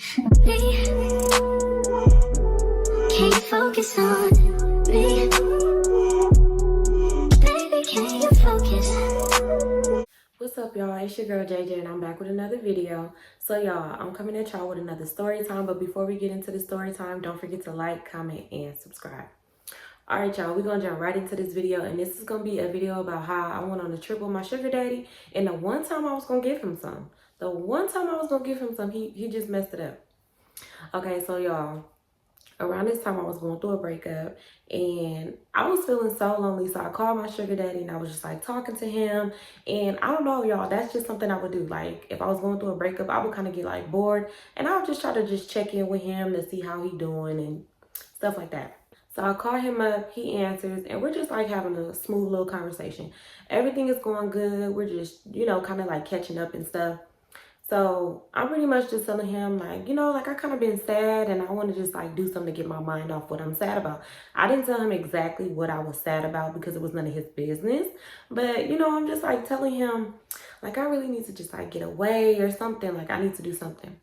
Me, can you focus on me? Baby, can you focus? What's up, y'all? It's your girl JJ and I'm back with another video. So y'all, I'm coming at y'all with another story time, but before we get into the story time, don't forget to like, comment, and subscribe. Alright y'all, we're gonna jump right into this video, and this is gonna be a video about how I went on a trip with my sugar daddy, and the one time I was gonna give him some. He just messed it up. Okay, so y'all, around this time I was going through a breakup and I was feeling so lonely, so I called my sugar daddy and I was just like talking to him. And I don't know, y'all, that's just something I would do. Like if I was going through a breakup, I would kind of get like bored and I would just try to just check in with him to see how he doing and stuff like that. So I call him up, he answers, and we're just like having a smooth little conversation. Everything is going good. We're just, kind of like catching up and stuff. So I'm pretty much just telling him like, I kind of been sad and I want to just like do something to get my mind off what I'm sad about. I didn't tell him exactly what I was sad about because it was none of his business. But, I'm just like telling him like, I really need to just like get away or something. Like I need to do something.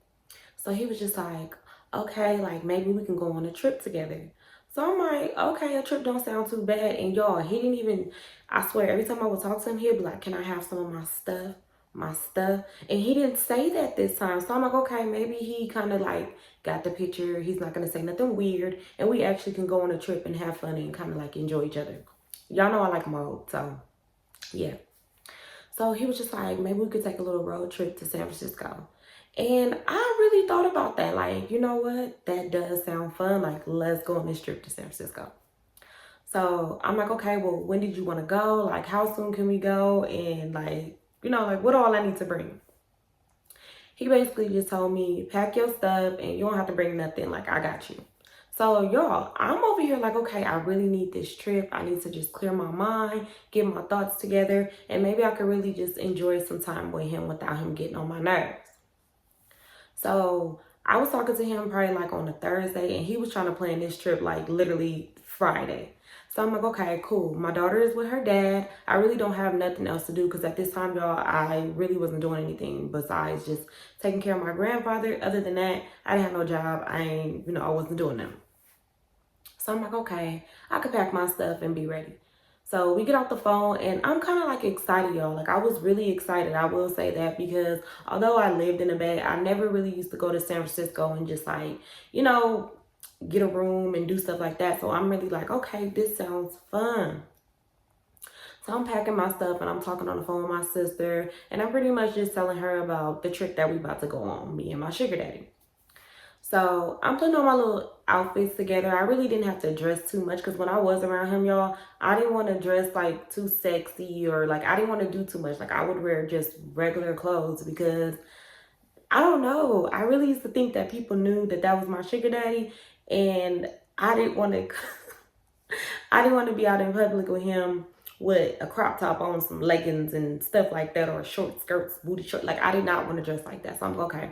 So he was just like, okay, like maybe we can go on a trip together. So I'm like, okay, a trip don't sound too bad. And y'all, he didn't even, I swear, every time I would talk to him, he'd be like, can I have some of my stuff? And he didn't say that this time. So I'm like, okay, maybe he kind of like got the picture. He's not going to say nothing weird. And we actually can go on a trip and have fun and kind of like enjoy each other. Y'all know I like mode. So yeah. So he was just like, maybe we could take a little road trip to San Francisco. And I really thought about that. Like, you know what? That does sound fun. Like, let's go on this trip to San Francisco. So I'm like, okay, well, when did you want to go? Like, how soon can we go? And like, what all I need to bring? He basically just told me, pack your stuff and you don't have to bring nothing. Like, I got you. So y'all, I'm over here like, okay, I really need this trip. I need to just clear my mind, get my thoughts together, and maybe I could really just enjoy some time with him without him getting on my nerves. So I was talking to him probably like on a Thursday, and he was trying to plan this trip like literally Friday. So I'm like, okay, cool. My daughter is with her dad. I really don't have nothing else to do because at this time, y'all, I really wasn't doing anything besides just taking care of my grandfather. Other than that, I didn't have no job. I wasn't doing them. So I'm like, okay, I could pack my stuff and be ready. So we get off the phone and I'm kind of like excited, y'all. Like I was really excited. I will say that because although I lived in the Bay, I never really used to go to San Francisco and just like, get a room and do stuff like that. So I'm really like, okay, this sounds fun. So I'm packing my stuff and I'm talking on the phone with my sister and I'm pretty much just telling her about the trip that we about to go on, me and my sugar daddy. So I'm putting on my little outfits together. I really didn't have to dress too much because when I was around him, y'all, I didn't want to dress like too sexy or like I didn't want to do too much. Like I would wear just regular clothes because I don't know. I really used to think that people knew that that was my sugar daddy, and I didn't want to. I didn't want to be out in public with him with a crop top on, some leggings and stuff like that, or short skirts, booty short. Like I did not want to dress like that. So I'm like, okay.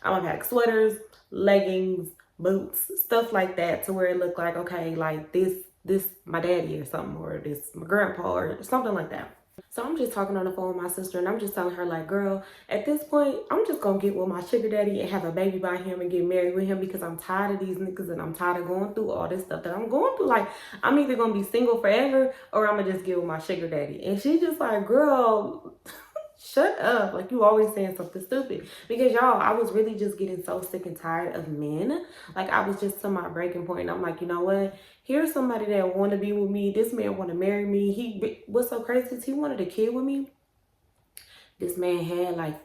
I'm gonna pack sweaters, leggings, boots, stuff like that to where it looked like, okay, like this my daddy or something, or this my grandpa or something like that. So I'm just talking on the phone with my sister and I'm just telling her like, girl, at this point, I'm just gonna get with my sugar daddy and have a baby by him and get married with him because I'm tired of these niggas and I'm tired of going through all this stuff that I'm going through. Like, I'm either gonna be single forever or I'm gonna just get with my sugar daddy. And she just like, girl, shut up. Like, you always saying something stupid. Because y'all, I was really just getting so sick and tired of men. Like, I was just to my breaking point. And I'm like, you know what? Here's somebody that want to be with me. This man want to marry me. What's so crazy is he wanted a kid with me. This man had like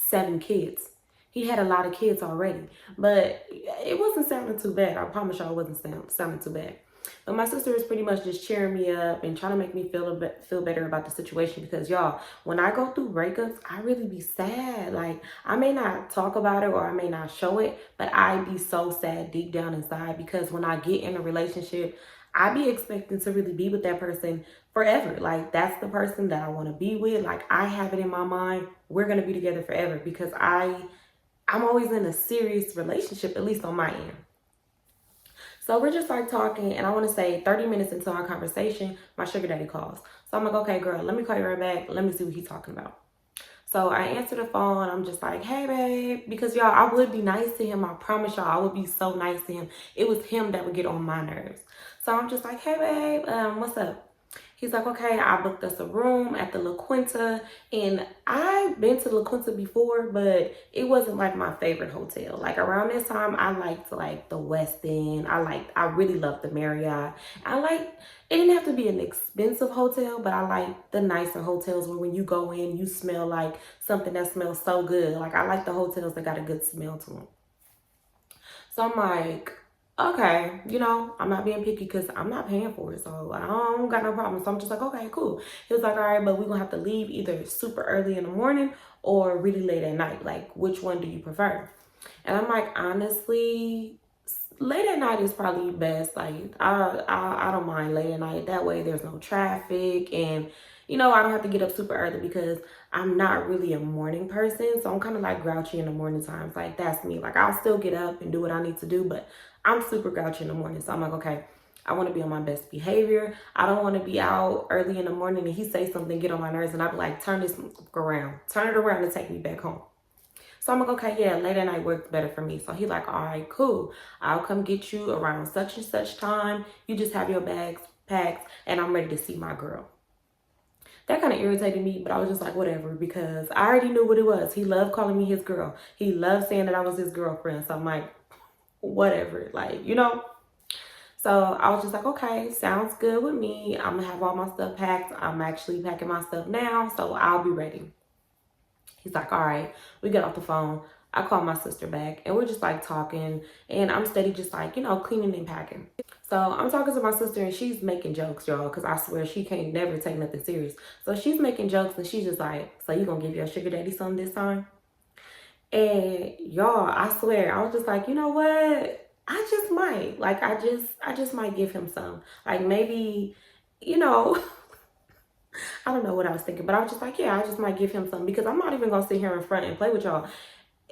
7 kids. He had a lot of kids already. But it wasn't sounding too bad. I promise y'all it wasn't sounding too bad. But my sister is pretty much just cheering me up and trying to make me feel better about the situation because y'all, when I go through breakups, I really be sad. Like I may not talk about it or I may not show it, but I be so sad deep down inside because when I get in a relationship, I be expecting to really be with that person forever. Like that's the person that I want to be with. Like I have it in my mind, we're going to be together forever because I'm always in a serious relationship, at least on my end. So we're just like talking, and I want to say 30 minutes into our conversation, my sugar daddy calls. So I'm like, okay, girl, let me call you right back. Let me see what he's talking about. So I answer the phone. I'm just like, hey, babe. Because, y'all, I would be nice to him. I promise y'all, I would be so nice to him. It was him that would get on my nerves. So I'm just like, hey, babe, what's up? He's like, okay, I booked us a room at the La Quinta. And I've been to La Quinta before, but it wasn't like my favorite hotel. Like around this time, I liked like the West End. I really loved the Marriott. It didn't have to be an expensive hotel, but I like the nicer hotels where when you go in, you smell like something that smells so good. Like I like the hotels that got a good smell to them. So I'm like, okay, I'm not being picky because I'm not paying for it. So I don't got no problem. So I'm just like, okay, cool. He was like, all right, but we're going to have to leave either super early in the morning or really late at night. Like, which one do you prefer? And I'm like, honestly, late at night is probably best. Like, I don't mind late at night. That way there's no traffic and, I don't have to get up super early because I'm not really a morning person. So I'm kind of like grouchy in the morning times. Like, that's me. Like, I'll still get up and do what I need to do, but I'm super grouchy in the morning. So I'm like, okay, I want to be on my best behavior. I don't want to be out early in the morning and he say something, get on my nerves, and I be like, turn it around and take me back home. So I'm like, okay, yeah, late at night works better for me. So he like, all right, cool. I'll come get you around such and such time. You just have your bags packed and I'm ready to see my girl. That kind of irritated me, but I was just like, whatever, because I already knew what it was. He loved calling me his girl. He loved saying that I was his girlfriend. So I'm like, whatever, like, So I was just like, okay, sounds good with me. I'm going to have all my stuff packed. I'm actually packing my stuff now, so I'll be ready. He's like, all right, we get off the phone. I call my sister back and we're just like talking and I'm steady just like, cleaning and packing. So I'm talking to my sister and she's making jokes, y'all, because I swear she can't never take nothing serious. So she's making jokes and she's just like, so you gonna give your sugar daddy some this time? And y'all, I swear, I was just like, you know what? I just might. Like, I just might give him some. Like maybe, you know, I don't know what I was thinking, but I was just like, yeah, I just might give him some because I'm not even gonna sit here in front and play with y'all.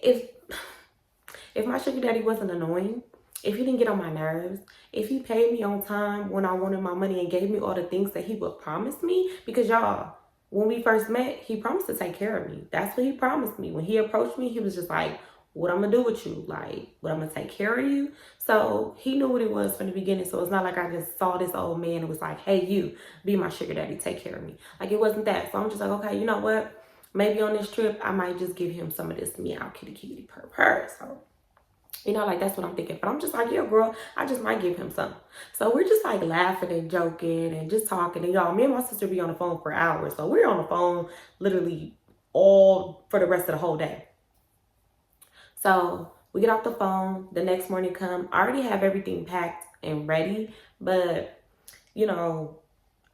If my sugar daddy wasn't annoying, if he didn't get on my nerves, if he paid me on time when I wanted my money and gave me all the things that he would promise me, because y'all, when we first met, he promised to take care of me. That's what he promised me. When he approached me, he was just like, what I'm gonna do with you? Like, what I'm gonna take care of you? So he knew what it was from the beginning. So it's not like I just saw this old man and was like, hey, you, be my sugar daddy, take care of me. Like, it wasn't that. So I'm just like, okay, you know what? Maybe on this trip, I might just give him some of this meow kitty kitty purr. So like that's what I'm thinking. But I'm just like, yeah, girl, I just might give him some. So we're just like laughing and joking and just talking. And y'all, me and my sister be on the phone for hours. So we're on the phone literally all for the rest of the whole day. So we get off the phone. The next morning come. I already have everything packed and ready. But,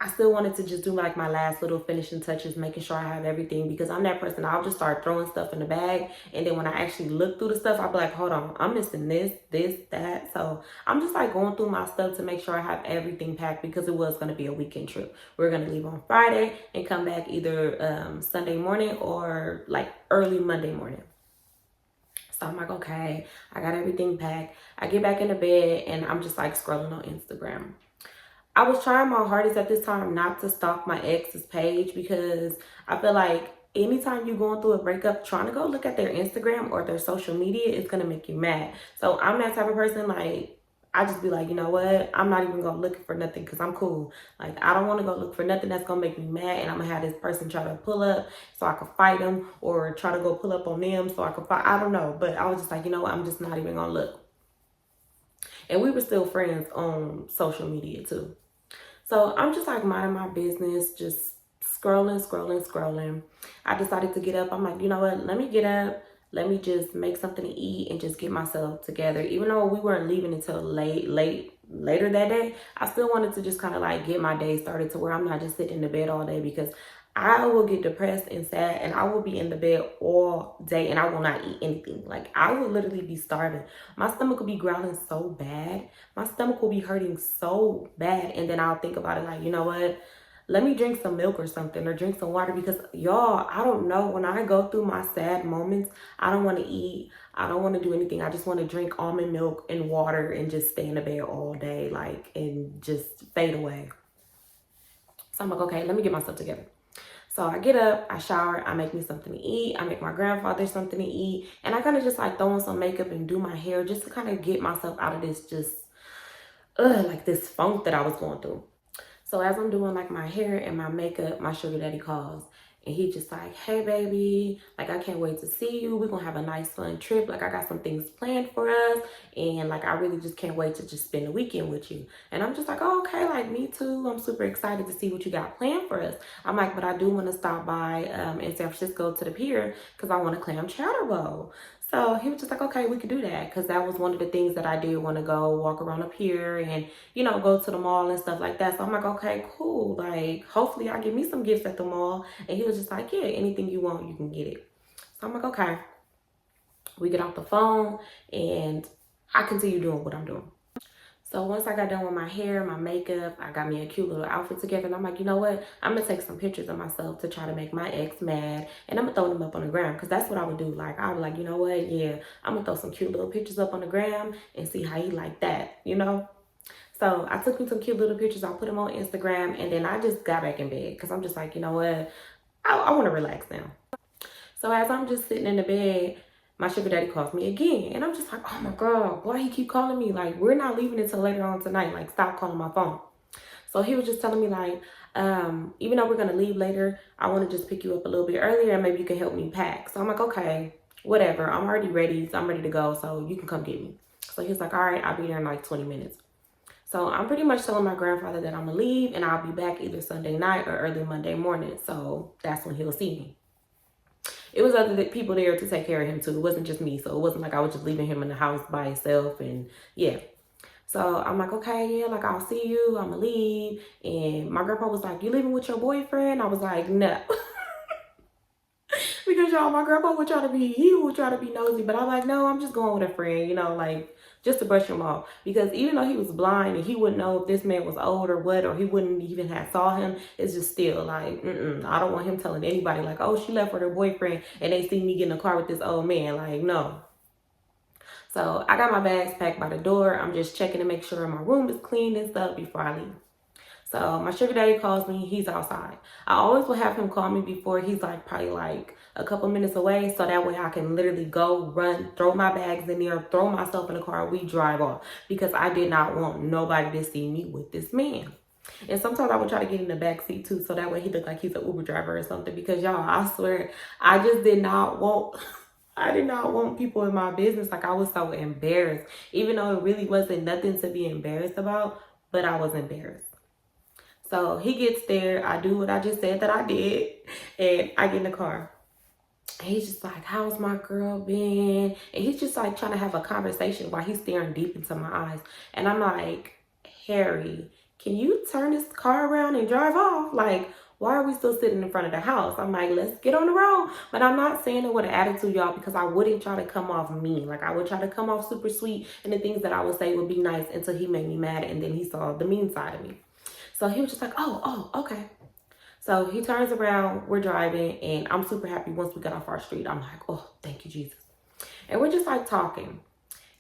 I still wanted to just do like my last little finishing touches, making sure I have everything because I'm that person. I'll just start throwing stuff in the bag. And then when I actually look through the stuff, I'll be like, hold on, I'm missing this, that. So I'm just like going through my stuff to make sure I have everything packed because it was going to be a weekend trip. We're going to leave on Friday and come back either Sunday morning or like early Monday morning. So I'm like, okay, I got everything packed. I get back into bed and I'm just like scrolling on Instagram. I was trying my hardest at this time not to stalk my ex's page because I feel like anytime you're going through a breakup, trying to go look at their Instagram or their social media is going to make you mad. So I'm that type of person, like, I just be like, you know what? I'm not even going to look for nothing because I'm cool. Like, I don't want to go look for nothing that's going to make me mad. And I'm going to have this person try to pull up so I can fight them or try to go pull up on them so I can fight. I don't know. But I was just like, you know what? I'm just not even going to look. And we were still friends on social media too. So I'm just like minding my business, just scrolling. I decided to get up. I'm like, you know what? Let me get up. Let me just make something to eat and just get myself together. Even though we weren't leaving until later that day, I still wanted to just kind of like get my day started to where I'm not just sitting in the bed all day because I will get depressed and sad and I will be in the bed all day and I will not eat anything. Like I will literally be starving. My stomach will be growling so bad. My stomach will be hurting so bad. And then I'll think about it like, you know what? Let me drink some milk or something or drink some water because y'all, I don't know. When I go through my sad moments, I don't want to eat. I don't want to do anything. I just want to drink almond milk and water and just stay in the bed all day, like, and just fade away. So I'm like, okay, let me get myself together. So I get up, I shower, I make me something to eat, I make my grandfather something to eat, and I kind of just like throw on some makeup and do my hair just to kind of get myself out of this like this funk that I was going through. So as I'm doing like my hair and my makeup, my sugar daddy calls and he just like, hey baby, like I can't wait to see you. We're gonna have a nice fun trip. Like I got some things planned for us. And like I really just can't wait to just spend the weekend with you. And I'm just like, oh, okay, like me too. I'm super excited to see what you got planned for us. I'm like, but I do want to stop by in San Francisco to the pier because I want a clam chowder bowl. So he was just like, okay, we could do that. Because that was one of the things that I did want to go walk around up here and, you know, go to the mall and stuff like that. So I'm like, okay, cool. Like, hopefully I get me some gifts at the mall. And he was just like, yeah, anything you want, you can get it. So I'm like, okay. We get off the phone and I continue doing what I'm doing. So once I got done with my hair, my makeup, I got me a cute little outfit together. And I'm like, you know what? I'm going to take some pictures of myself to try to make my ex mad. And I'm going to throw them up on the gram because that's what I would do. Like, I would like, you know what? Yeah, I'm going to throw some cute little pictures up on the gram and see how he like that, you know? So I took me some cute little pictures. I put them on Instagram. And then I just got back in bed because I'm just like, you know what? I want to relax now. So as I'm just sitting in the bed, my sugar daddy calls me again. And I'm just like, oh my God, why he keep calling me? Like, we're not leaving until later on tonight. Like, stop calling my phone. So he was just telling me like, even though we're going to leave later, I want to just pick you up a little bit earlier and maybe you can help me pack. So I'm like, okay, whatever. I'm already ready. So I'm ready to go. So you can come get me. So he's like, all right, I'll be there in like 20 minutes. So I'm pretty much telling my grandfather that I'm going to leave and I'll be back either Sunday night or early Monday morning. So that's when he'll see me. It was other people there to take care of him too. It wasn't just me. So it wasn't like I was just leaving him in the house by himself. And yeah. So I'm like, okay, yeah, like I'll see you. I'm gonna leave. And my grandpa was like, you leaving with your boyfriend? I was like, no. Because y'all, my grandpa would try to be nosy. But I'm like, no, I'm just going with a friend, you know, like just to brush him off. Because even though he was blind and he wouldn't know if this man was old or what, or he wouldn't even have saw him, it's just still like, I don't want him telling anybody like, oh, she left with her boyfriend and they see me get in a car with this old man. Like, no. So I got my bags packed by the door. I'm just checking to make sure my room is clean and stuff before I leave. So my sugar daddy calls me. He's outside. I always will have him call me before he's like probably like a couple minutes away. So that way I can literally go, run, throw my bags in there, throw myself in the car. We drive off because I did not want nobody to see me with this man. And sometimes I would try to get in the back seat too. So that way he looked like he's an Uber driver or something. Because y'all, I swear, I just did not want... I did not want people in my business. Like I was so embarrassed, even though it really wasn't nothing to be embarrassed about, but I was embarrassed. So he gets there. I do what I just said that I did. And I get in the car. He's just like, how's my girl been? And he's just like trying to have a conversation while he's staring deep into my eyes. And I'm like, Harry, can you turn this car around and drive off? Like, why are we still sitting in front of the house? I'm like, let's get on the road. But I'm not saying it with an attitude, y'all, because I wouldn't try to come off mean. Like, I would try to come off super sweet. And the things that I would say would be nice until he made me mad. And then he saw the mean side of me. So he was just like, oh, okay. So he turns around, we're driving, and I'm super happy once we got off our street. I'm like, oh, thank you, Jesus. And we're just like talking.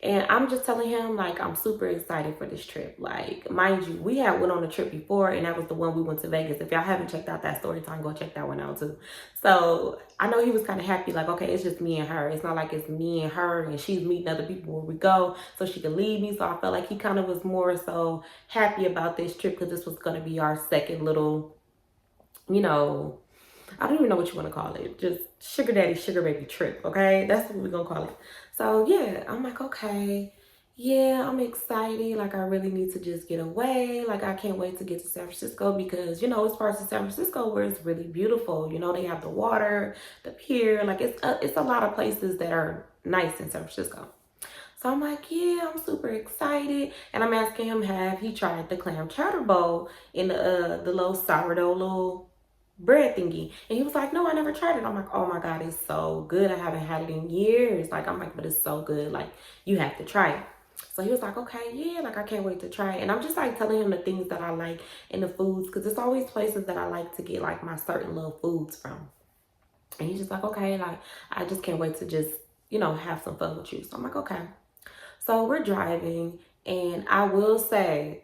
And I'm just telling him, like, I'm super excited for this trip. Like, mind you, we had went on a trip before, and that was the one we went to Vegas. If y'all haven't checked out that story time, go check that one out too. So I know he was kind of happy, like, okay, it's just me and her. It's not like it's me and her, and she's meeting other people where we go, so she can leave me. So I felt like he kind of was more so happy about this trip because this was going to be our second little, you know, I don't even know what you want to call it. Just sugar daddy, sugar baby trip, okay? That's what we're going to call it. So, yeah, I'm like, okay, yeah, I'm excited. Like, I really need to just get away. Like, I can't wait to get to San Francisco because, you know, it's parts of San Francisco where it's really beautiful. You know, they have the water, the pier. Like, it's a lot of places that are nice in San Francisco. So I'm like, yeah, I'm super excited. And I'm asking him, have he tried the clam chowder bowl in the little sourdough little bread thingy? And he was like, no, I never tried it. I'm like, oh my God, it's so good. I haven't had it in years. Like, I'm like, but it's so good. Like, you have to try it. So he was like, okay, yeah, like, I can't wait to try it. And I'm just like telling him the things that I like in the foods, because it's always places that I like to get like my certain little foods from. And he's just like, okay, like, I just can't wait to just, you know, have some fun with you. So I'm like, okay. So we're driving, and I will say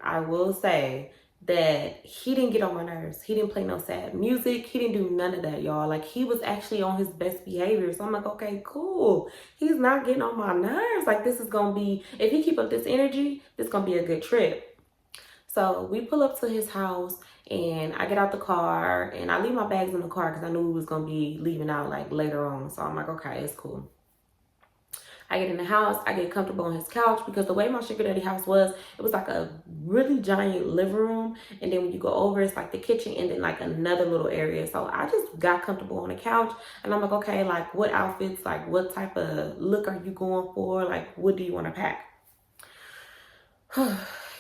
that he didn't get on my nerves. He didn't play no sad music. He didn't do none of that, y'all. Like, he was actually on his best behavior. So I'm like, okay, cool. He's not getting on my nerves. Like, this is going to be, if he keep up this energy, this going to be a good trip. So we pull up to his house, and I get out the car, and I leave my bags in the car because I knew we was going to be leaving out like later on. So I'm like, okay, it's cool. I get in the house, I get comfortable on his couch, because the way my sugar daddy house was, it was like a really giant living room. And then when you go over, it's like the kitchen and then like another little area. So I just got comfortable on the couch, and I'm like, okay, like what outfits, like what type of look are you going for? Like, what do you want to pack?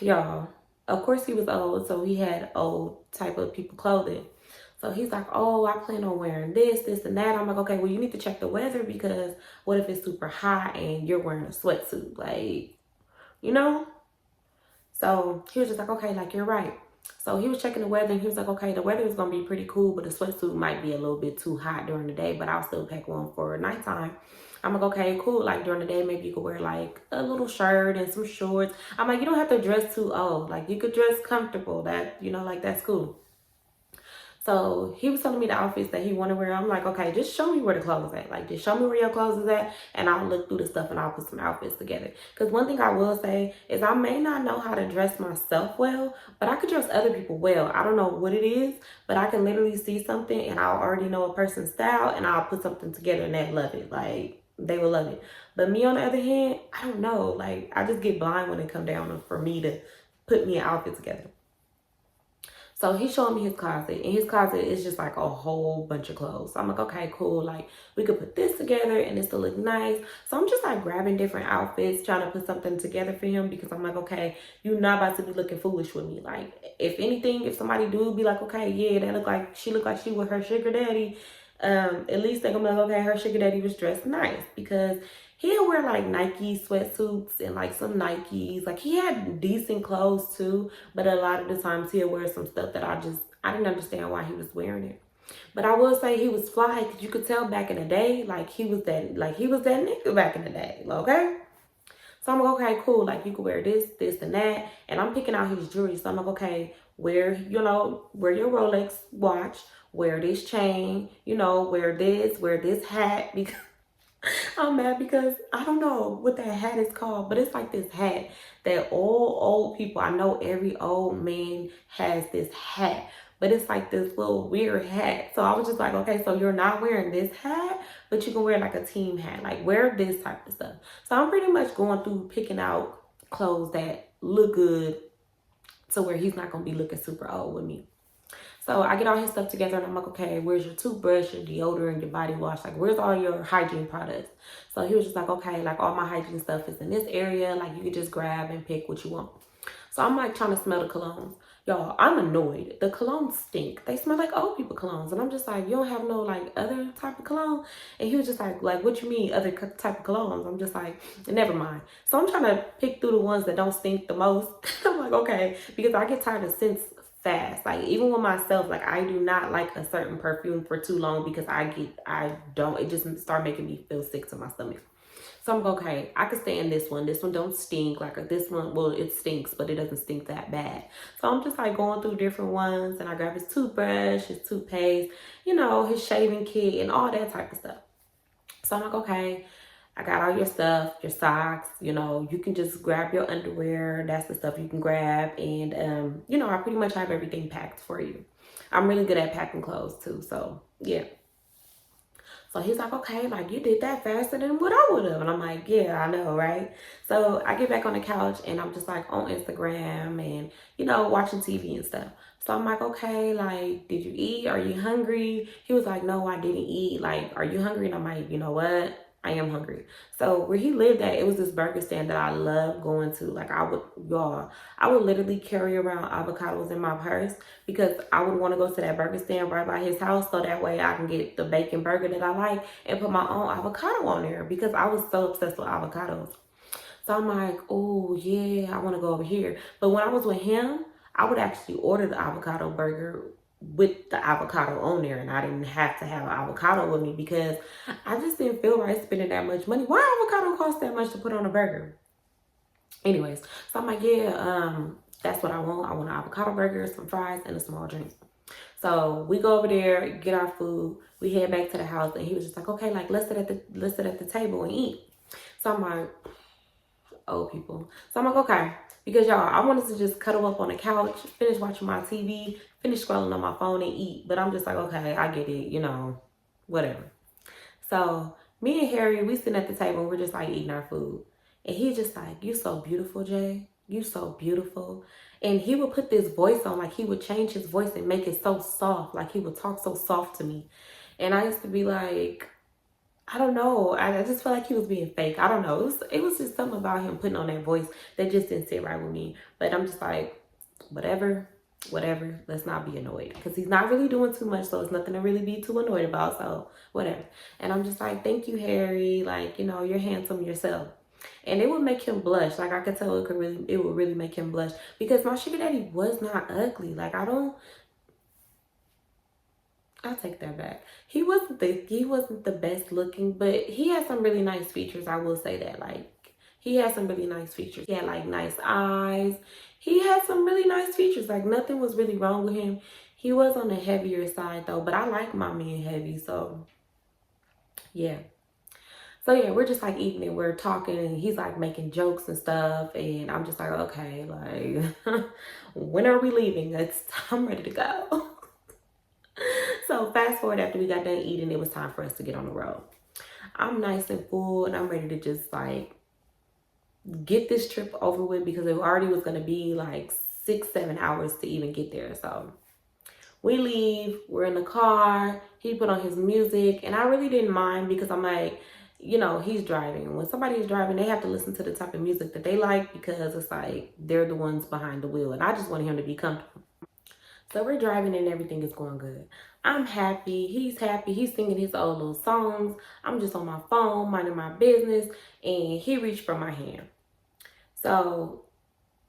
Y'all, of course he was old, so he had old type of people clothing. So he's like, oh, I plan on wearing this, this, and that. I'm like, okay, well, you need to check the weather, because what if it's super hot and you're wearing a sweatsuit? Like, you know? So he was just like, okay, like, you're right. So he was checking the weather, and he was like, okay, the weather is going to be pretty cool, but the sweatsuit might be a little bit too hot during the day, but I'll still pack one for nighttime. I'm like, okay, cool. Like, during the day, maybe you could wear like a little shirt and some shorts. I'm like, you don't have to dress too old. Like, you could dress comfortable. That, you know, like, that's cool. So he was telling me the outfits that he want to wear. I'm like, okay, just show me where the clothes at. Like, just show me where your clothes is at, and I'll look through the stuff and I'll put some outfits together. Because one thing I will say is I may not know how to dress myself well, but I could dress other people well. I don't know what it is, but I can literally see something and I'll already know a person's style, and I'll put something together and they love it. Like, they will love it. But me, on the other hand, I don't know. Like, I just get blind when it come down for me to put me an outfit together. So he's showing me his closet, and his closet is just like a whole bunch of clothes. So I'm like, okay, cool. Like, we could put this together and this will look nice. So I'm just like grabbing different outfits, trying to put something together for him, because I'm like, okay, you're not about to be looking foolish with me. Like, if anything, if somebody do be like, okay, yeah, that look like she with her sugar daddy, at least they're gonna be like, okay, her sugar daddy was dressed nice, because he'll wear like Nike sweatsuits and like some Nikes. Like, he had decent clothes too, but a lot of the times he'll wear some stuff that I didn't understand why he was wearing it. But I will say he was fly, because you could tell back in the day, like he was that nigga back in the day, okay? So I'm like, okay, cool. Like, you could wear this, this, and that. And I'm picking out his jewelry. So I'm like, okay, wear your Rolex watch, wear this chain, wear this hat, because I'm mad because I don't know what that hat is called, but it's like this hat that all old people, I know every old man has this hat, but it's like this little weird hat. So I was just like, okay, so you're not wearing this hat, but you can wear like a team hat, like wear this type of stuff. So I'm pretty much going through picking out clothes that look good to where he's not going to be looking super old with me. So I get all his stuff together, and I'm like, okay, where's your toothbrush, your deodorant, your body wash? Like, where's all your hygiene products? So he was just like, okay, like all my hygiene stuff is in this area. Like, you could just grab and pick what you want. So I'm like trying to smell the colognes. Y'all, I'm annoyed. The colognes stink. They smell like old people colognes. And I'm just like, you don't have no like other type of cologne? And he was just like, what you mean other type of colognes? I'm just like, never mind. So I'm trying to pick through the ones that don't stink the most. I'm like, okay, because I get tired of scents fast. Like, even with myself, like, I do not like a certain perfume for too long, because it just start making me feel sick to my stomach. So I'm like, okay, I could stand this one. This one don't stink. Like, this one, well, it stinks, but it doesn't stink that bad. So I'm just like going through different ones, and I grab his toothbrush, his toothpaste, his shaving kit, and all that type of stuff. So I'm like, okay, I got all your stuff, your socks, you can just grab your underwear. That's the stuff you can grab. And, I pretty much have everything packed for you. I'm really good at packing clothes too. So, yeah. So he's like, okay, like, you did that faster than what I would have. And I'm like, yeah, I know, right? So I get back on the couch, and I'm just like on Instagram and, watching TV and stuff. So I'm like, okay, like, did you eat? Are you hungry? He was like, no, I didn't eat. Like, are you hungry? And I'm like, you know what? I am hungry. So where he lived at, it was this burger stand that I love going to. Like, I would literally carry around avocados in my purse, because I would want to go to that burger stand right by his house, so that way I can get the bacon burger that I like and put my own avocado on there, because I was so obsessed with avocados. So I'm like, oh yeah, I want to go over here. But when I was with him, I would actually order the avocado burger with the avocado on there, and I didn't have to have an avocado with me, because I just didn't feel right spending that much money. Why avocado cost that much to put on a burger? Anyways, so I'm like, yeah, That's what I want. I want an avocado burger, some fries, and a small drink. So we go over there, get our food. We head back to the house, and he was just like, okay, like let's sit at the table and eat. So I'm like, old people. So I'm like, okay, because y'all, I wanted to just cuddle up on the couch, finish watching my TV, finish scrolling on my phone and eat. But I'm just like, okay, I get it, you know, whatever. So me and Harry, we sitting at the table and we're just like eating our food. And he's just like, you so beautiful, Jay. You so beautiful. And he would put this voice on, like he would change his voice and make it so soft. Like he would talk so soft to me. And I used to be like, I don't know. I just felt like he was being fake. I don't know. It was just something about him putting on that voice that just didn't sit right with me. But I'm just like, whatever, whatever. Let's not be annoyed. Because he's not really doing too much, so it's nothing to really be too annoyed about. So whatever. And I'm just like, thank you, Harry. Like, you know, you're handsome yourself. And it would make him blush. Like I could tell it would really make him blush. Because my sugar daddy was not ugly. Like I'll take that back. He wasn't the best looking, but he had some really nice features. I will say that. Like he had some really nice features. He had like nice eyes. He had some really nice features. Like nothing was really wrong with him. He was on the heavier side though, but I like my men heavy, so yeah. So yeah, we're just like eating and we're talking and he's like making jokes and stuff and I'm just like, okay, like when are we leaving? I'm ready to go. So fast forward after we got done eating, it was time for us to get on the road. I'm nice and full and I'm ready to just like get this trip over with because it already was going to be like 6-7 hours to even get there. So we leave, we're in the car, he put on his music and I really didn't mind because I'm like, you know, he's driving. When somebody is driving, they have to listen to the type of music that they like because it's like they're the ones behind the wheel and I just wanted him to be comfortable. So we're driving and everything is going good. I'm happy. He's singing his old little songs. I'm just on my phone, minding my business, and he reached for my hand. So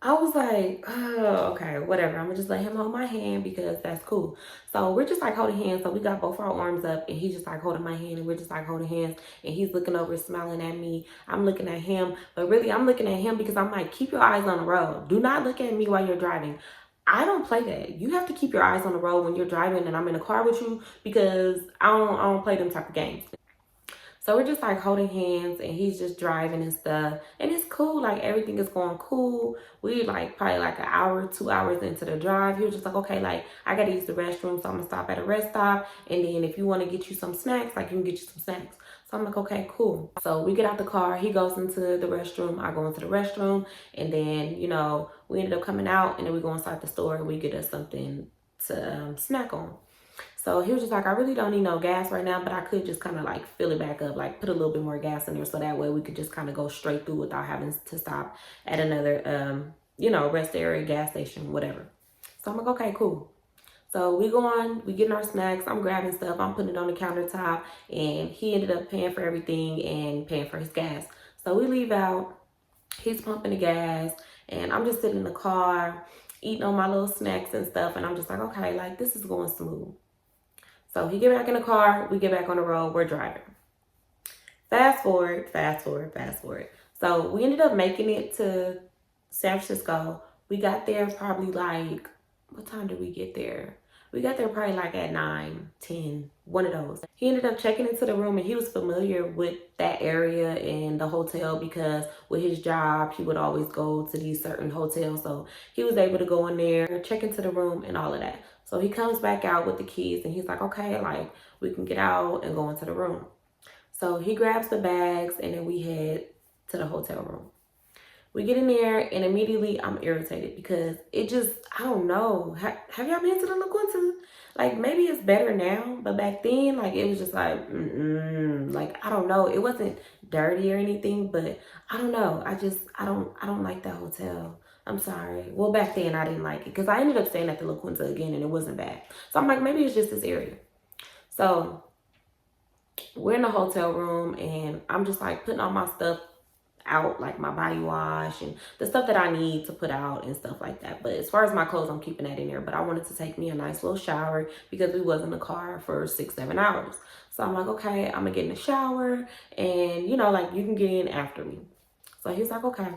I was like, oh, okay, whatever. I'm gonna just let him hold my hand because that's cool. So we're just like holding hands. So we got both our arms up and he's just like holding my hand and we're just like holding hands and he's looking over, smiling at me. I'm looking at him, but really I'm looking at him because I'm like, keep your eyes on the road. Do not look at me while you're driving. I don't play that. You have to keep your eyes on the road when you're driving and I'm in a car with you because I don't play them type of games. So we're just like holding hands and he's just driving and stuff. And it's cool. Like everything is going cool. We like probably like an hour, 2 hours into the drive. He was just like, okay, like I gotta use the restroom. So I'm gonna stop at a rest stop. And then if you wanna get you some snacks, like you can get you some snacks. So I'm like, okay, cool. So we get out the car. He goes into the restroom. I go into the restroom. And then, you know, we ended up coming out and then we go inside the store and we get us something to snack on. So he was just like, I really don't need no gas right now, but I could just kind of like fill it back up, like put a little bit more gas in there so that way we could just kind of go straight through without having to stop at another, you know, rest area, gas station, whatever. So I'm like, okay, cool. So we go on, we getting our snacks, I'm grabbing stuff, I'm putting it on the countertop, and he ended up paying for everything and paying for his gas. So we leave out, he's pumping the gas, and I'm just sitting in the car, eating on my little snacks and stuff, and I'm just like, okay, like this is going smooth. So he get back in the car, we get back on the road, we're driving. Fast forward. So we ended up making it to San Francisco. We got there probably like, what time did we get there? We got there probably like at 9, 10, one of those. He ended up checking into the room and he was familiar with that area and the hotel because with his job, he would always go to these certain hotels. So he was able to go in there, check into the room and all of that. So he comes back out with the keys and he's like, okay, like we can get out and go into the room. So he grabs the bags and then we head to the hotel room. We get in there and immediately I'm irritated because it just, I don't know. Have y'all been to the La Quinta? Like maybe it's better now, but back then, like it was just like, like I don't know. It wasn't dirty or anything, but I don't know. I don't like that hotel. I'm sorry. Well, back then I didn't like it because I ended up staying at the La Quinta again and it wasn't bad. So I'm like, maybe it's just this area. So we're in the hotel room and I'm just like putting all my stuff out, like my body wash and the stuff that I need to put out and stuff like that. But as far as my clothes, I'm keeping that in there. But I wanted to take me a nice little shower because we was in the car for 6-7 hours. So I'm like, okay, I'm gonna get in the shower and you know, like you can get in after me. So he's like, okay.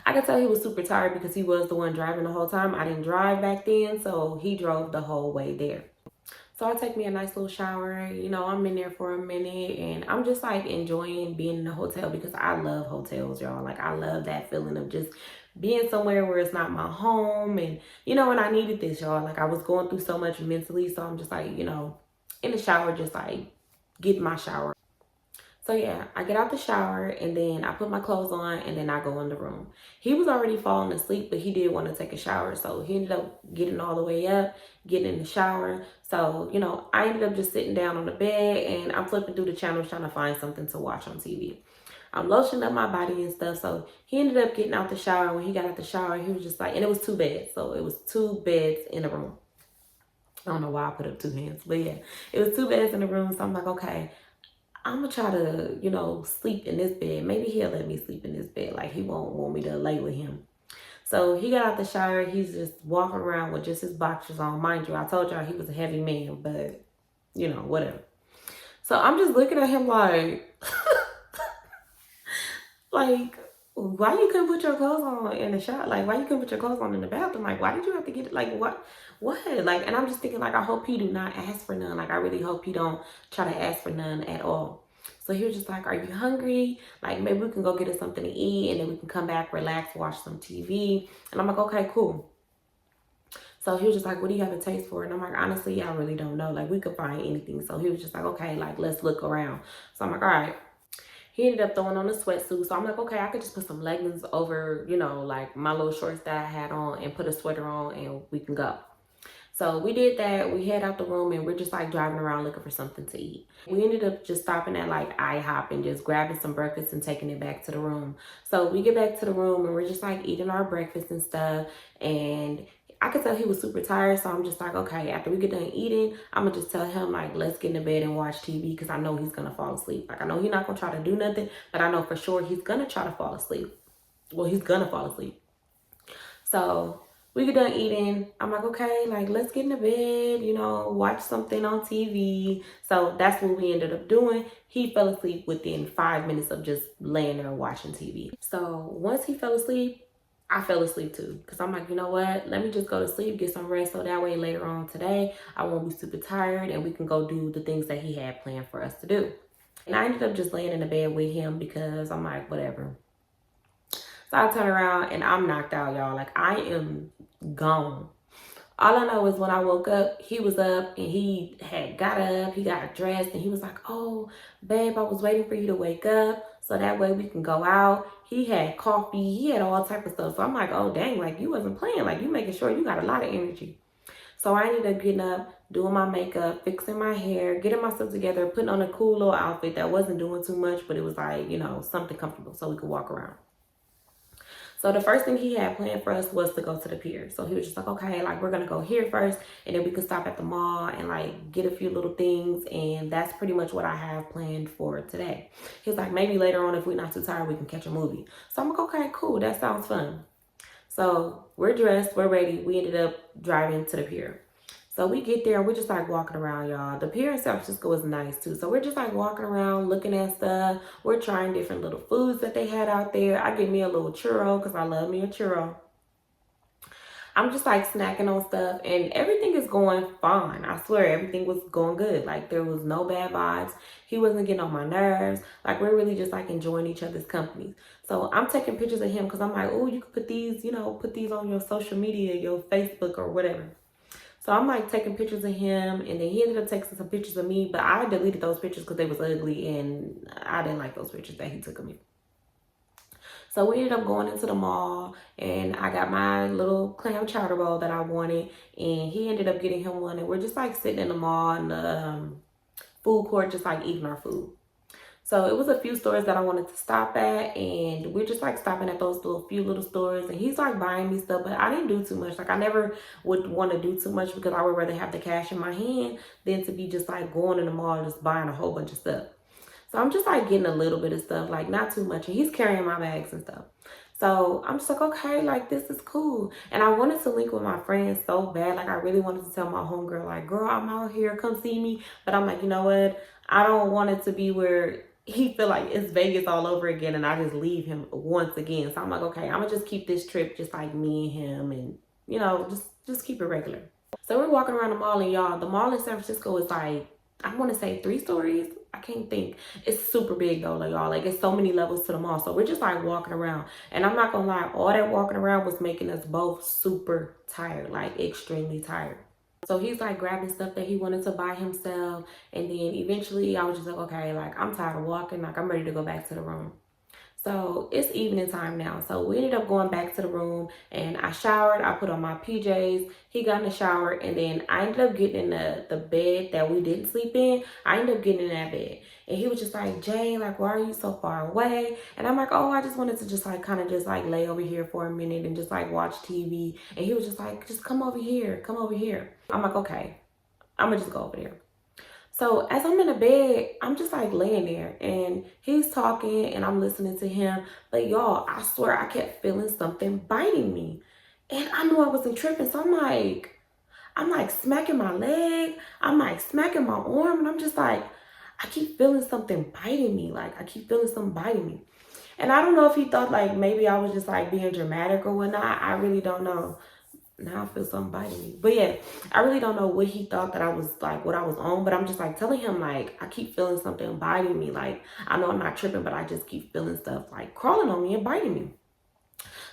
I could tell he was super tired because he was the one driving the whole time. I didn't drive back then, so he drove the whole way there. So I take me a nice little shower. You know, I'm in there for a minute and I'm just like enjoying being in the hotel because I love hotels, y'all. Like, I love that feeling of just being somewhere where it's not my home. And, you know, and I needed this, y'all. Like, I was going through so much mentally. So I'm just like, you know, in the shower, just like getting my shower. So yeah, I get out the shower and then I put my clothes on and then I go in the room. He was already falling asleep, but he did want to take a shower. So he ended up getting all the way up, getting in the shower. So, you know, I ended up just sitting down on the bed and I'm flipping through the channels trying to find something to watch on TV. I'm lotioning up my body and stuff. So he ended up getting out the shower. When he got out the shower, he was just like, and it was 2 beds. So it was 2 beds in a room. I don't know why I put up 2 hands, but yeah, it was 2 beds in the room. So I'm like, okay, I'm gonna try to, you know, sleep in this bed. Maybe he'll let me sleep in this bed. Like, he won't want me to lay with him. So he got out the shower. He's just walking around with just his boxers on. Mind you, I told y'all he was a heavy man, but, you know, whatever. So I'm just looking at him like, like, why you couldn't put your clothes on in the shower? Like, why you couldn't put your clothes on in the bathroom? Like, why did you have to get it? Like, what? Like, and I'm just thinking, like, I hope he do not ask for none. Like, I really hope he don't try to ask for none at all. So he was just like, are you hungry? Like, maybe we can go get us something to eat and then we can come back, relax, watch some TV. And I'm like, okay, cool. So he was just like, what do you have a taste for? And I'm like, honestly, I really don't know. Like, we could find anything. So he was just like, okay, like, let's look around. So I'm like, all right. He ended up throwing on a sweatsuit. So I'm like, okay, I could just put some leggings over, you know, like my little shorts that I had on and put a sweater on and we can go. So we did that. We head out the room and we're just like driving around looking for something to eat. We ended up just stopping at like IHOP and just grabbing some breakfast and taking it back to the room. So we get back to the room and we're just like eating our breakfast and stuff. And I could tell he was super tired. So I'm just like, okay, after we get done eating, I'm gonna just tell him like, let's get in the bed and watch TV because I know he's gonna fall asleep. Like, I know he's not gonna try to do nothing, but I know for sure he's gonna try to fall asleep. Well, he's gonna fall asleep. So we get done eating. I'm like, okay, like, let's get in the bed, you know, watch something on TV. So that's what we ended up doing. He fell asleep within 5 minutes of just laying there watching TV. So once he fell asleep, I fell asleep too. Because I'm like, you know what? Let me just go to sleep, get some rest. So that way later on today, I won't be super tired and we can go do the things that he had planned for us to do. And I ended up just laying in the bed with him because I'm like, whatever. So I turn around and I'm knocked out, y'all. Like, I am gone. All I know is when I woke up, he was up and he had got up, he got dressed, and he was like, oh, babe, I was waiting for you to wake up so that way we can go out. He had coffee, he had all type of stuff. So I'm like, oh, dang, like, you wasn't playing. Like, you making sure you got a lot of energy. So I ended up getting up, doing my makeup, fixing my hair, getting myself together, putting on a cool little outfit that wasn't doing too much, but it was like, you know, something comfortable so we could walk around. So the first thing he had planned for us was to go to the pier. So he was just like, okay, like, we're gonna go here first and then we could stop at the mall and like get a few little things. And that's pretty much what I have planned for today. He was like, maybe later on if we're not too tired, we can catch a movie. So I'm like, okay, cool, that sounds fun. So we're dressed, we're ready. We ended up driving to the pier. So we get there and we're just like walking around, y'all. The pier in San Francisco is nice too. So we're just like walking around, looking at stuff. We're trying different little foods that they had out there. I get me a little churro because I love me a churro. I'm just like snacking on stuff and everything is going fine. I swear everything was going good. Like, there was no bad vibes. He wasn't getting on my nerves. Like, we're really just like enjoying each other's company. So I'm taking pictures of him because I'm like, oh, you could put these, you know, put these on your social media, your Facebook or whatever. So I'm like taking pictures of him and then he ended up taking some pictures of me, but I deleted those pictures because they was ugly and I didn't like those pictures that he took of me. So we ended up going into the mall and I got my little clam chowder bowl that I wanted and he ended up getting him one and we're just like sitting in the mall in the food court just like eating our food. So it was a few stores that I wanted to stop at and we're just like stopping at those few little stores and he's like buying me stuff, but I didn't do too much. Like, I never would want to do too much because I would rather have the cash in my hand than to be just like going in the mall and just buying a whole bunch of stuff. So I'm just like getting a little bit of stuff, like not too much. And he's carrying my bags and stuff. So I'm just like, okay, like, this is cool. And I wanted to link with my friends so bad. Like, I really wanted to tell my homegirl, like, girl, I'm out here, come see me. But I'm like, you know what? I don't want it to be where he feel like it's Vegas all over again, and I just leave him once again. So I'm like, okay, I'm gonna just keep this trip just like me and him, and just keep it regular. So we're walking around the mall, and y'all, the mall in San Francisco is like, I want to say 3 stories. I can't think. It's super big though, like y'all. Like it's so many levels to the mall. So we're just like walking around, and I'm not gonna lie, all that walking around was making us both super tired, like extremely tired. So he's like grabbing stuff that he wanted to buy himself. And then eventually I was just like, okay, like I'm tired of walking. Like I'm ready to go back to the room. So it's evening time now. So we ended up going back to the room, and I showered. I put on my PJs. He got in the shower, and then I ended up getting in the bed that we didn't sleep in. I ended up getting in that bed. And he was just like, Jane, like, why are you so far away? And I'm like, oh, I just wanted to just like kind of just like lay over here for a minute and just like watch TV. And he was just like, just come over here. Come over here. I'm like, okay, I'm gonna just go over there. So as I'm in the bed, I'm just like laying there, and he's talking and I'm listening to him. But y'all, I swear I kept feeling something biting me. And I knew I wasn't tripping. So I'm like smacking my leg. I'm like smacking my arm. And I'm just like, I keep feeling something biting me. Like I keep feeling something biting me. And I don't know if he thought like maybe I was just like being dramatic or whatnot. I really don't know. Now I feel something biting me. But yeah, I really don't know what he thought that I was like, what I was on. But I'm just like telling him like, I keep feeling something biting me. Like, I know I'm not tripping, but I just keep feeling stuff like crawling on me and biting me.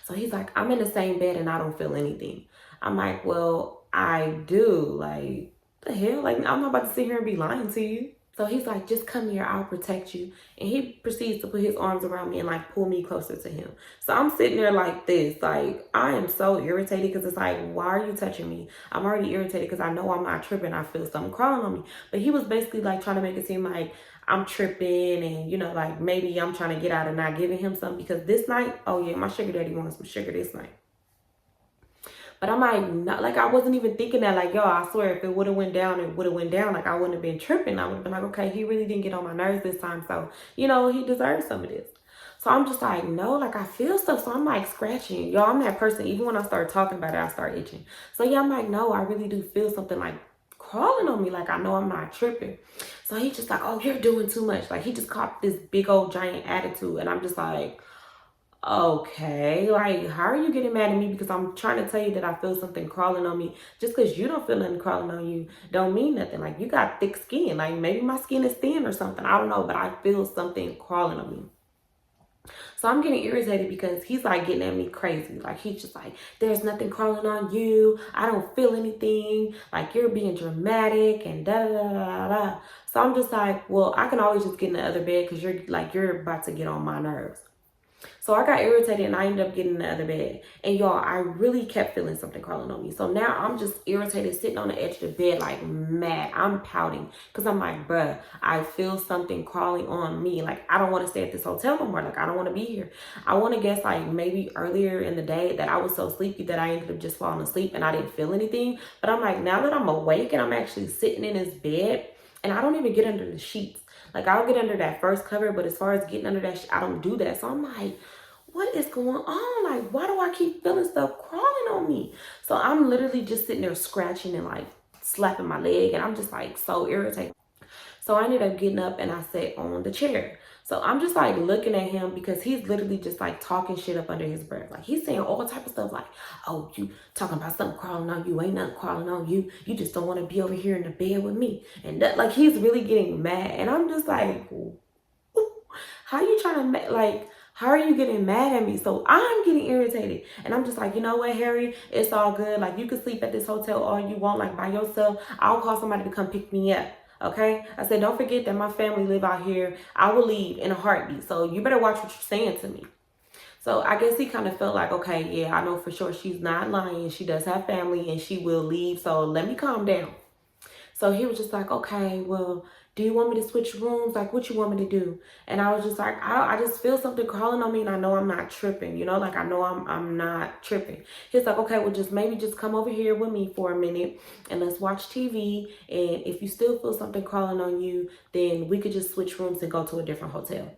So he's like, I'm in the same bed and I don't feel anything. I'm like, well, I do. Like, the hell? Like, I'm not about to sit here and be lying to you. So he's like, just come here, I'll protect you. And he proceeds to put his arms around me and like pull me closer to him. So I'm sitting there like this, like I am so irritated because it's like, why are you touching me? I'm already irritated because I know I'm not tripping. I feel something crawling on me. But he was basically like trying to make it seem like I'm tripping and, like maybe I'm trying to get out of not giving him something because this night, oh yeah, my sugar daddy wants some sugar this night. But I'm like, not like I wasn't even thinking that, like, yo, I swear if it would have went down, it would have went down. Like I wouldn't have been tripping. I would have been like, okay, he really didn't get on my nerves this time. So, he deserves some of this. So I'm just like, no, like I feel stuff. So I'm like scratching. Yo, I'm that person. Even when I start talking about it, I start itching. So yeah, I'm like, no, I really do feel something like crawling on me. Like I know I'm not tripping. So he's just like, oh, you're doing too much. Like he just caught this big old giant attitude. And I'm just like, okay, like how are you getting mad at me because I'm trying to tell you that I feel something crawling on me? Just because you don't feel nothing crawling on you don't mean nothing. Like you got thick skin. Like maybe my skin is thin or something, I don't know, but I feel something crawling on me. So I'm getting irritated because he's like getting at me crazy. Like he's just like, there's nothing crawling on you, I don't feel anything, like you're being dramatic and da da da da da. So I'm just like, well, I can always just get in the other bed because you're about to get on my nerves. So I got irritated and I ended up getting in the other bed. And y'all, I really kept feeling something crawling on me. So now I'm just irritated, sitting on the edge of the bed like mad. I'm pouting because I'm like, bruh, I feel something crawling on me. Like, I don't want to stay at this hotel no more. Like, I don't want to be here. I want to guess like maybe earlier in the day that I was so sleepy that I ended up just falling asleep and I didn't feel anything. But I'm like, now that I'm awake and I'm actually sitting in this bed and I don't even get under the sheets. Like, I'll get under that first cover, but as far as getting under that, I don't do that. So I'm like, what is going on? Like, why do I keep feeling stuff crawling on me? So I'm literally just sitting there scratching and like slapping my leg, and I'm just like so irritated. So I ended up getting up and I sat on the chair. So I'm just like looking at him because he's literally just like talking shit up under his breath. Like he's saying all type of stuff like, oh, you talking about something crawling on you, ain't nothing crawling on you. You just don't want to be over here in the bed with me. And that, like, he's really getting mad. And I'm just like, how you trying to, like, how are you getting mad at me? So I'm getting irritated. And I'm just like, you know what, Harry? It's all good. Like, you can sleep at this hotel all you want, like, by yourself. I'll call somebody to come pick me up. Okay? I said, don't forget that my family live out here. I will leave in a heartbeat. So you better watch what you're saying to me. So I guess he kind of felt like, okay, yeah, I know for sure she's not lying. She does have family and she will leave. So let me calm down. So he was just like, okay, well, do you want me to switch rooms? Like, what you want me to do? And I was just like, I just feel something crawling on me and I know I'm not tripping, like I know I'm not tripping. He's like, okay, well, maybe just come over here with me for a minute and let's watch TV. And if you still feel something crawling on you, then we could just switch rooms and go to a different hotel.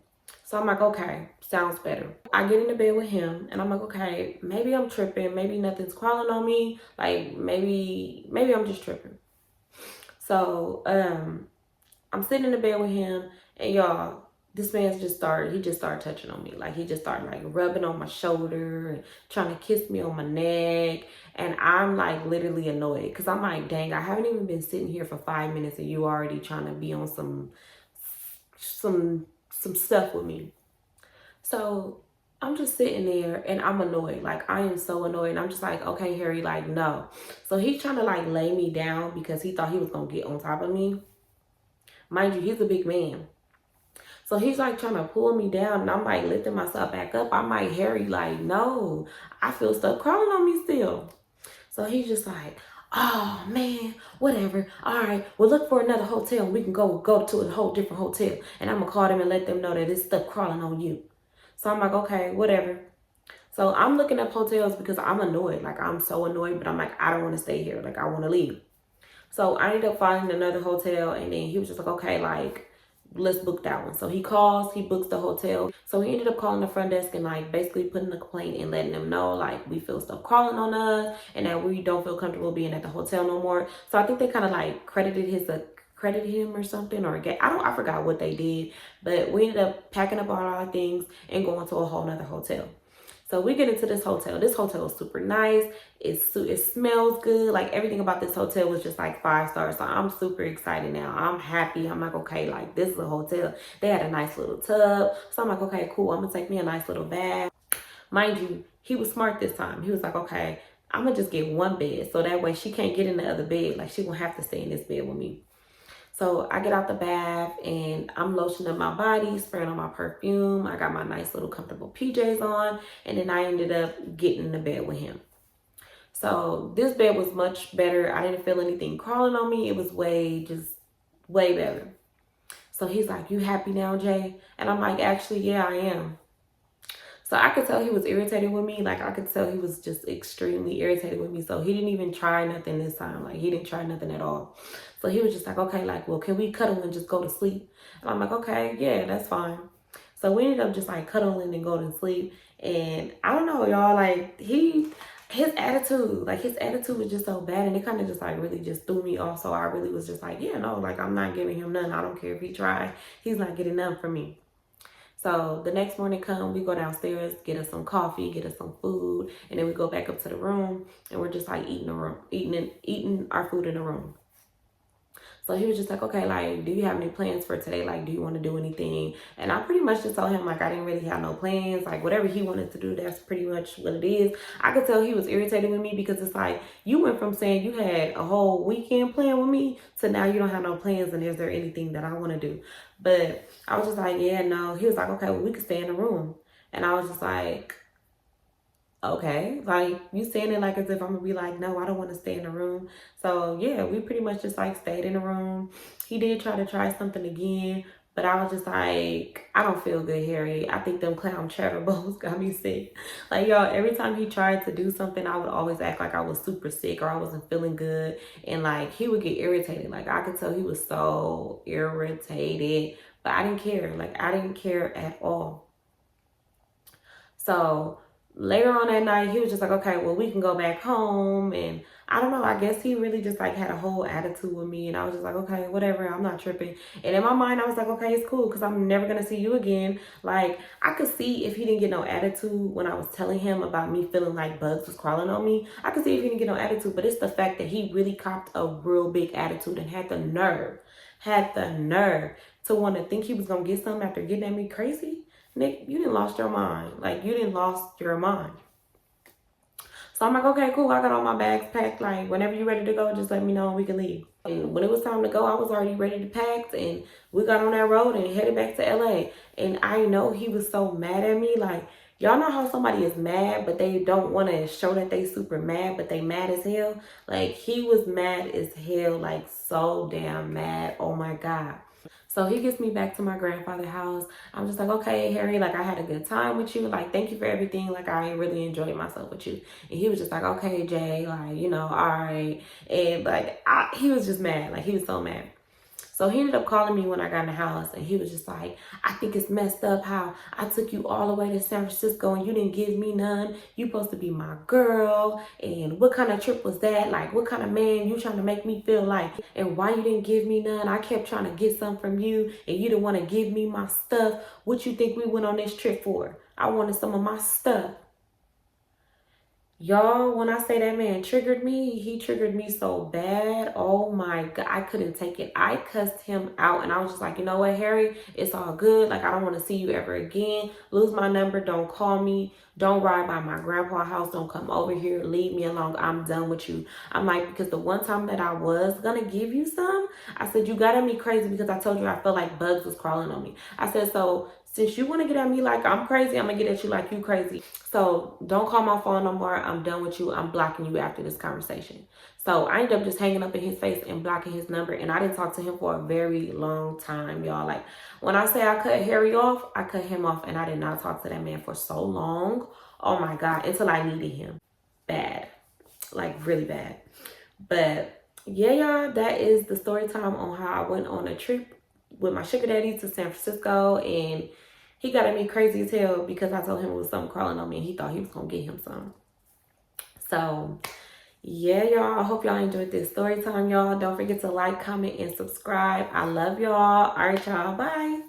So I'm like, okay, sounds better. I get into bed with him and I'm like, okay, maybe I'm tripping. Maybe nothing's crawling on me. Like maybe I'm just tripping. So, I'm sitting in the bed with him, and y'all, this man just started touching on me. Like, he just started like rubbing on my shoulder and trying to kiss me on my neck. And I'm like literally annoyed because I'm like, dang, I haven't even been sitting here for 5 minutes and you already trying to be on some stuff with me. So I'm just sitting there and I'm annoyed. Like, I am so annoyed. And I'm just like, okay, Harry, like, no. So he's trying to like lay me down because he thought he was going to get on top of me. Mind you, he's a big man. So he's like trying to pull me down and I'm like lifting myself back up. I'm like, Harry, like, no, I feel stuff crawling on me still. So he's just like, oh man, whatever. All right, well, look for another hotel. We can go to a whole different hotel. And I'm gonna call them and let them know that it's stuff crawling on you. So I'm like, okay, whatever. So I'm looking up hotels because I'm annoyed. Like, I'm so annoyed, but I'm like, I don't want to stay here. Like, I want to leave. So I ended up finding another hotel and then he was just like, okay, like, let's book that one. So he calls, he books the hotel. So he ended up calling the front desk and like basically putting a complaint and letting them know like we feel stuff crawling on us and that we don't feel comfortable being at the hotel no more. So I think they kind of like credited him or something, or I forgot what they did, but we ended up packing up all our things and going to a whole nother hotel. So we get into this hotel. This hotel is super nice. It smells good. Like, everything about this hotel was just like 5 stars. So I'm super excited now. I'm happy. I'm like, okay, like, this is a hotel. They had a nice little tub. So I'm like, okay, cool. I'm gonna take me a nice little bath. Mind you, he was smart this time. He was like, okay, I'm gonna just get one bed. So that way she can't get in the other bed. Like, she won't have to stay in this bed with me. So I get out the bath and I'm lotioning my body, spraying on my perfume. I got my nice little comfortable PJs on. And then I ended up getting in the bed with him. So this bed was much better. I didn't feel anything crawling on me. It was way better. So he's like, you happy now, Jay? And I'm like, actually, yeah, I am. So I could tell he was irritated with me. Like, I could tell he was just extremely irritated with me. So he didn't even try nothing this time. Like, he didn't try nothing at all. So he was just like, okay, like, well, can we cuddle and just go to sleep? And I'm like, okay, yeah, that's fine. So we ended up just like cuddling and going to sleep. And I don't know, y'all, like, his attitude was just so bad. And it kind of just like really just threw me off. So I really was just like, yeah, no, like, I'm not giving him nothing. I don't care if he tries. He's not getting nothing from me. So the next morning come, we go downstairs, get us some coffee, get us some food, and then we go back up to the room and we're just like eating our food in the room. So he was just like, okay, like, do you have any plans for today? Like, do you want to do anything? And I pretty much just told him, like, I didn't really have no plans. Like, whatever he wanted to do, that's pretty much what it is. I could tell he was irritated with me because it's like, you went from saying you had a whole weekend plan with me to now you don't have no plans and is there anything that I want to do? But I was just like, yeah, no. He was like, okay, well, we could stay in the room. And I was just like, okay, like, you saying it like as if I'm gonna be like, no, I don't want to stay in the room. So yeah, we pretty much just like stayed in the room. He did try something again, but I was just like, I don't feel good, Harry. I think them clown chatterbones got me sick. Like, y'all, every time he tried to do something, I would always act like I was super sick or I wasn't feeling good. And like, he would get irritated. Like, I could tell he was so irritated, but I didn't care. Like, I didn't care at all. So later on that night, he was just like, okay, well, we can go back home. And I don't know, I guess he really just like had a whole attitude with me. And I was just like, okay, whatever, I'm not tripping. And in my mind, I was like, okay, it's cool because I'm never going to see you again. Like, I could see if he didn't get no attitude when I was telling him about me feeling like bugs was crawling on me. I could see if he didn't get no attitude, but it's the fact that he really copped a real big attitude and had the nerve to want to think he was going to get something after getting at me crazy. Nick, you didn't lost your mind. Like, you didn't lost your mind. So I'm like, okay, cool. I got all my bags packed. Like, whenever you're ready to go, just let me know and we can leave. And when it was time to go, I was already ready to pack. And we got on that road and headed back to LA. And I know he was so mad at me. Like, y'all know how somebody is mad, but they don't want to show that they super mad, but they mad as hell? Like, he was mad as hell. Like, so damn mad. Oh, my God. So he gets me back to my grandfather's house. I'm just like, okay, Harry, like, I had a good time with you. Like, thank you for everything. Like, I really enjoyed myself with you. And he was just like, okay, Jay, like, you know, all right. And like, he was just mad. Like, he was so mad. So he ended up calling me when I got in the house, and he was just like, I think it's messed up how I took you all the way to San Francisco and you didn't give me none. You supposed to be my girl. And what kind of trip was that? Like, what kind of man you trying to make me feel like? And why you didn't give me none? I kept trying to get some from you and you didn't want to give me my stuff. What you think we went on this trip for? I wanted some of my stuff. Y'all, when I say that man triggered me, he triggered me so bad. Oh my God, I couldn't take it. I cussed him out and I was just like, you know what, Harry, it's all good. Like, I don't want to see you ever again. Lose my number. Don't call me. Don't ride by my grandpa's house. Don't come over here. Leave me alone. I'm done with you. I'm like, because the one time that I was going to give you some, I said, you got at me crazy because I told you I felt like bugs was crawling on me. I said, so since you want to get at me like I'm crazy, I'm going to get at you like you crazy. So don't call my phone no more. I'm done with you. I'm blocking you after this conversation. So I ended up just hanging up in his face and blocking his number. And I didn't talk to him for a very long time, y'all. Like, when I say I cut Harry off, I cut him off. And I did not talk to that man for so long. Oh my God. Until I needed him. Bad. Like, really bad. But yeah, y'all, that is the story time on how I went on a trip with my sugar daddy to San Francisco. And he got at me crazy as hell because I told him it was something crawling on me and he thought he was going to get him some. So, yeah, y'all. I hope y'all enjoyed this story time, y'all. Don't forget to like, comment, and subscribe. I love y'all. All right, y'all. Bye.